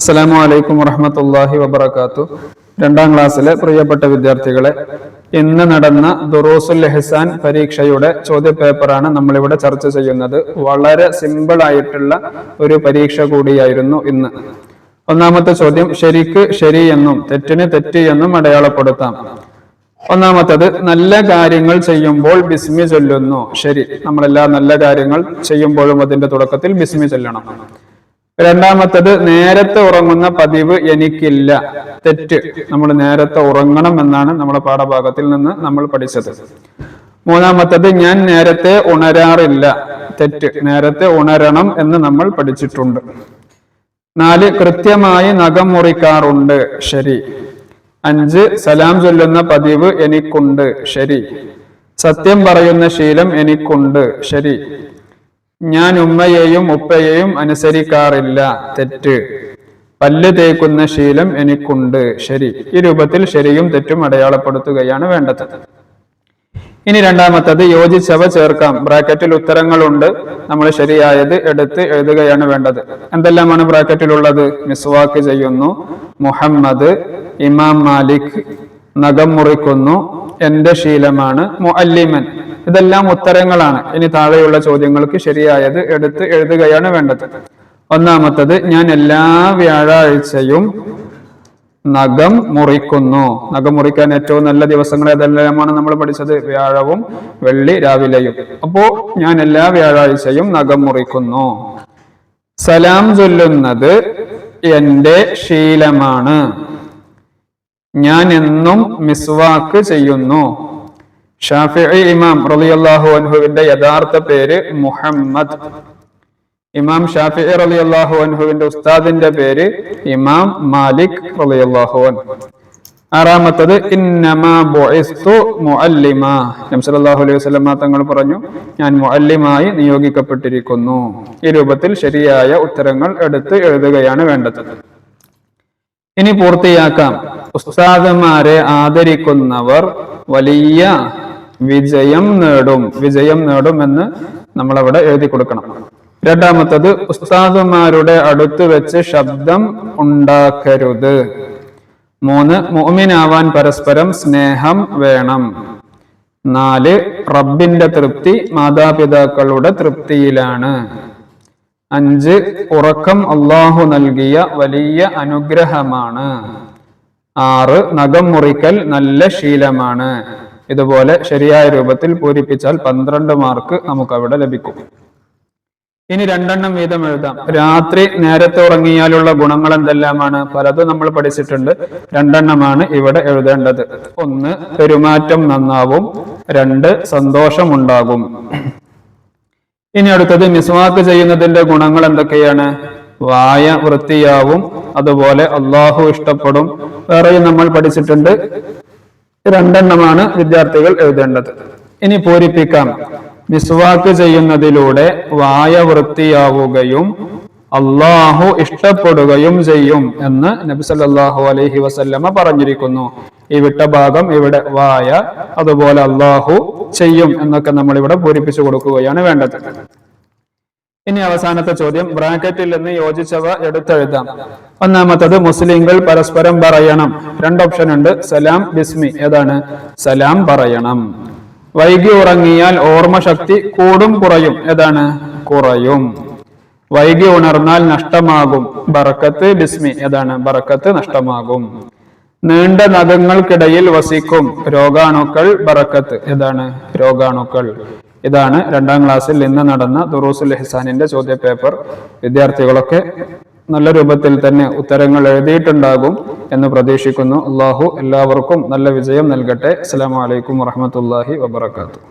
അസ്സലാമു അലൈക്കും വറഹ്മത്തുള്ളാഹി വബറകാതുഹു. രണ്ടാം ക്ലാസ്സിലെ പ്രിയപ്പെട്ട വിദ്യാർത്ഥികളെ, ഇന്ന് നടന്ന ദുറൂസുൽ ഇഹ്സാൻ പരീക്ഷയുടെ ചോദ്യപേപ്പറാണ് നമ്മളിവിടെ ചർച്ച ചെയ്യുന്നത്. വളരെ സിമ്പിൾ ആയിട്ടുള്ള ഒരു പരീക്ഷ കൂടിയായിരുന്നു ഇന്ന്. ഒന്നാമത്തെ ചോദ്യം, ശരിക്ക് ശരി എന്നും തെറ്റിന് തെറ്റ് എന്നും അടയാളപ്പെടുത്താം. ഒന്നാമത്തത്, നല്ല കാര്യങ്ങൾ ചെയ്യുമ്പോൾ ബിസ്മി ചൊല്ലുന്നു. ശരി, നമ്മളെല്ലാ നല്ല കാര്യങ്ങൾ ചെയ്യുമ്പോഴും അതിന്റെ തുടക്കത്തിൽ ബിസ്മി ചൊല്ലണം. രണ്ടാമത്തത്, നേരത്തെ ഉറങ്ങുന്ന പതിവ് എനിക്കില്ല. തെറ്റ്, നമ്മൾ നേരത്തെ ഉറങ്ങണം എന്നാണ് നമ്മുടെ പാഠഭാഗത്തിൽ നിന്ന് നമ്മൾ പഠിച്ചത്. മൂന്നാമത്തത്, ഞാൻ നേരത്തെ ഉണരാറില്ല. തെറ്റ്, നേരത്തെ ഉണരണം എന്ന് നമ്മൾ പഠിച്ചിട്ടുണ്ട്. 4, കൃത്യമായി നഖം മുറിക്കാറുണ്ട്. ശരി. 5, സലാം ചൊല്ലുന്ന പതിവ് എനിക്കുണ്ട്. ശരി. സത്യം പറയുന്ന ശീലം എനിക്കുണ്ട്. ശരി. ഞാൻ ഉമ്മയെയും ഉപ്പയെയും അനുസരിക്കാറില്ല. തെറ്റ്. പല്ല് തേക്കുന്ന ശീലം എനിക്കുണ്ട്. ശരി. ഈ രൂപത്തിൽ ശരിയും തെറ്റും അടയാളപ്പെടുത്തുകയാണ് വേണ്ടത്. ഇനി രണ്ടാമത്തത്, യോജിച്ചവ ചേർക്കാം. ബ്രാക്കറ്റിൽ ഉത്തരങ്ങളുണ്ട്, നമ്മൾ ശരിയായത് എടുത്ത് എഴുതുകയാണ് വേണ്ടത്. എന്തെല്ലാമാണ് ബ്രാക്കറ്റിലുള്ളത്? മിസ്വാക്ക് ചെയ്യുന്നു, മുഹമ്മദ്, ഇമാം മാലിക്, നഖം മുറിക്കുന്നു, എന്റെ ശീലമാണ്, മുഅല്ലിമൻ. ഇതെല്ലാം ഉത്തരങ്ങളാണ്. ഇനി താഴെയുള്ള ചോദ്യങ്ങൾക്ക് ശരിയായത് എടുത്ത് എഴുതുകയാണ് വേണ്ടത്. ഒന്നാമത്തത്, ഞാൻ എല്ലാ വ്യാഴാഴ്ചയും നഖം മുറിക്കുന്നു. നഖം മുറിക്കാൻ ഏറ്റവും നല്ല ദിവസങ്ങൾ ഏതെല്ലാമാണ് നമ്മൾ പഠിച്ചത്? വ്യാഴവും വെള്ളി രാവിലെയും. അപ്പോ ഞാൻ എല്ലാ വ്യാഴാഴ്ചയും നഖം മുറിക്കുന്നു. സലാം ചൊല്ലുന്നത് എന്റെ ശീലമാണ്. ഞാൻ എന്നും മിസ്വാക്ക് ചെയ്യുന്നു. ഷാഫിഈ ഇമാം റളിയല്ലാഹു അൻഹുവിന്റെ യഥാർത്ഥ പേര് മുഹമ്മദ്. ഇമാം ഷാഫിഈ റളിയല്ലാഹു അൻഹുവിന്റെ ഉസ്താദിന്റെ പേര് ഇമാം മാലിക് റളിയല്ലാഹു അൻഹു. ആറാമത്തത്, ഇന്നമാ ബുഇസ്തു മുഅല്ലിമാ. നബി സല്ലല്ലാഹു അലൈഹി വസല്ലം തങ്ങൾ പറഞ്ഞു, ഞാൻ മുഅല്ലിമായി നിയോഗിക്കപ്പെട്ടിരിക്കുന്നു. ഈ രൂപത്തിൽ ശരിയായ ഉത്തരങ്ങൾ എടുത്ത് എഴുതുകയാണ് വേണ്ടത്. ഇനി പൂർത്തിയാക്കാം. ഉസ്താദുമാരെ ആദരിക്കുന്നവർ വലിയ വിജയം നേടും എന്ന് നമ്മളവിടെ എഴുതി കൊടുക്കണം. രണ്ടാമത്തത്, ഉസ്താദുമാരുടെ അടുത്ത് വെച്ച് ശബ്ദം ഉണ്ടാക്കരുത്. 3, മുഅ്മിനാവാൻ പരസ്പരം സ്നേഹം വേണം. 4, റബ്ബിന്റെ തൃപ്തി മാതാപിതാക്കളുടെ തൃപ്തിയിലാണ്. 5, ഉറക്കം അള്ളാഹു നൽകിയ വലിയ അനുഗ്രഹമാണ്. 6, നഖം മുറിക്കൽ നല്ല ശീലമാണ്. ഇതുപോലെ ശരിയായ രൂപത്തിൽ പൂരിപ്പിച്ചാൽ 12 മാർക്ക് നമുക്ക് അവിടെ ലഭിക്കും. ഇനി 2 വീതം എഴുതാം. രാത്രി നേരത്തെ ഉറങ്ങിയാലുള്ള ഗുണങ്ങൾ എന്തെല്ലാമാണ്? പലതും നമ്മൾ പഠിച്ചിട്ടുണ്ട്. 2 ഇവിടെ എഴുതേണ്ടത്. 1, പെരുമാറ്റം നന്നാവും. 2, സന്തോഷമുണ്ടാകും. ഇനി അടുത്തത്, മിസ്വാക്ക് ചെയ്യുന്നതിന്റെ ഗുണങ്ങൾ എന്തൊക്കെയാണ്? വായ വൃത്തിയാവും, അതുപോലെ അള്ളാഹു ഇഷ്ടപ്പെടും. വേറെയും നമ്മൾ പഠിച്ചിട്ടുണ്ട്. 2 വിദ്യാർത്ഥികൾ എഴുതേണ്ടത്. ഇനി പൂരിപ്പിക്കാം. മിസ്വാക്ക് ചെയ്യുന്നതിലൂടെ വായ വൃത്തിയാവുകയും അള്ളാഹു ഇഷ്ടപ്പെടുകയും ചെയ്യും എന്ന് നബി സല്ലല്ലാഹു അലൈഹി വസല്ലമ പറഞ്ഞിരിക്കുന്നു. ഈ വിട്ട ഭാഗം ഇവിടെ വായ, അതുപോലെ അള്ളാഹു ചെയ്യും എന്നൊക്കെ നമ്മൾ ഇവിടെ പൂരിപ്പിച്ചു കൊടുക്കുകയാണ് വേണ്ടത്. ഇനി അവസാനത്തെ ചോദ്യം, ബ്രാക്കറ്റിൽ നിന്ന് യോജിച്ചവ എടുത്തെഴുതാം. ഒന്നാമത്തത്, മുസ്ലിങ്ങൾ പരസ്പരം പറയണം. 2 ഓപ്ഷൻ ഉണ്ട്, സലാം, ബിസ്മി. ഏതാണ്? സലാം പറയണം. വൈകി ഉറങ്ങിയാൽ ഓർമ്മശക്തി കൂടും കുറയും. ഏതാണ്? കുറയും. വൈകി ഉണർന്നാൽ നഷ്ടമാകും. ബറക്കത്ത്, ബിസ്മി. ഏതാണ്? ബറക്കത്ത് നഷ്ടമാകും. നീണ്ട നഖങ്ങൾക്കിടയിൽ വസിക്കും രോഗാണുക്കൾ. ബറക്കത്ത്. ഏതാണ്? രോഗാണുക്കൾ. ഇതാണ് 2ാം ക്ലാസ്സിൽ ഇന്ന് നടന്ന ദുറൂസുൽ ഇഹ്സാനിന്റെ ചോദ്യപേപ്പർ. വിദ്യാർത്ഥികളൊക്കെ നല്ല രൂപത്തിൽ തന്നെ ഉത്തരങ്ങൾ എഴുതിയിട്ടുണ്ടാകും എന്ന് പ്രതീക്ഷിക്കുന്നു. അള്ളാഹു എല്ലാവർക്കും നല്ല വിജയം നൽകട്ടെ. അസ്സലാമു അലൈക്കും വറഹ്മത്തുള്ളാഹി വബറകാതുഹു.